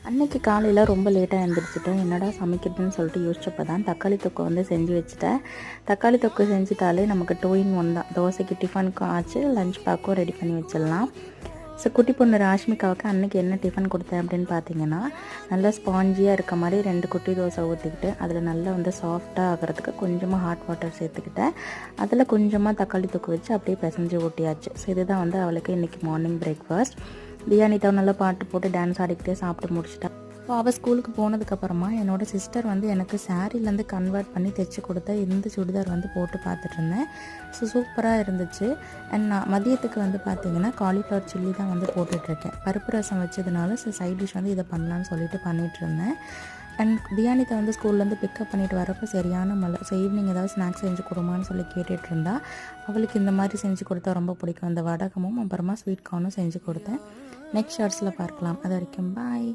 அன்னைக்கு காலையில் ரொம்ப லேட்டாக எழுந்திரிச்சிட்டேன். என்னடா சமைக்கிறதுன்னு சொல்லிட்டு யோசிச்சப்போ தான் தக்காளி தொக்கு வந்து செஞ்சு வச்சுட்டேன். தக்காளி தொக்கு செஞ்சுட்டாலே நமக்கு 2 in 1 தான். தோசைக்கு டிஃபனுக்கும் ஆச்சு, லஞ்ச் பேக்கும் ரெடி பண்ணி வச்சிடலாம். ஸோ குட்டி பொண்ணு ராஷ்மிகாவுக்கு அன்றைக்கி என்ன டிஃபன் கொடுத்தேன் அப்படின்னு பார்த்தீங்கன்னா, நல்லா ஸ்பாஞ்சியாக இருக்க மாதிரி 2 குட்டி தோசை ஊற்றிக்கிட்டு அதில் நல்லா வந்து சாஃப்டாக ஆகிறதுக்கு கொஞ்சமாக ஹாட் வாட்டர் சேர்த்துக்கிட்டேன். அதில் கொஞ்சமாக தக்காளி தொக்கு வச்சு அப்படியே பிசைஞ்சு ஊட்டியாச்சு. ஸோ இதுதான் வந்து அவளுக்கு இன்றைக்கி மார்னிங் பிரேக்ஃபாஸ்ட். தியானிதா நல்லா பாட்டு போட்டு டான்ஸ் ஆடிக்கிட்டே சாப்பிட்டு முடிச்சிட்டா. ஸோ அவள் ஸ்கூலுக்கு போனதுக்கப்புறமா என்னோடய சிஸ்டர் வந்து எனக்கு சாரீலேருந்து கன்வெர்ட் பண்ணி தைச்சி கொடுத்த இந்த சுடிதார் வந்து போட்டு பார்த்துட்டு இருந்தேன். ஸோ சூப்பராக இருந்துச்சு. அண்ட் நான் மதியத்துக்கு வந்து பார்த்திங்கன்னா காலிஃப்ளவர் சில்லி தான் வந்து போட்டுட்ருக்கேன். பருப்பு ரசம் வச்சதுனால சைட் டிஷ் வந்து இதை பண்ணலான்னு சொல்லிட்டு பண்ணிகிட்ருந்தேன். அண்ட் தியானித்தை வந்து ஸ்கூல்லேருந்து பிக்கப் பண்ணிவிட்டு வரப்போ சரியான மழை. ஸோ ஈவினிங் ஏதாவது ஸ்நாக்ஸ் செஞ்சு கொடுமான்னு சொல்லி கேட்டுட்டு இருந்தா. அவளுக்கு இந்த மாதிரி செஞ்சு கொடுத்தா ரொம்ப பிடிக்கும். இந்த வடகமும் அப்புறமா ஸ்வீட் கார்னும் செஞ்சு கொடுத்தேன். நெக்ஸ்ட் ஷார்ட்ஸில் பார்க்கலாம். அது வரைக்கும் பாய்.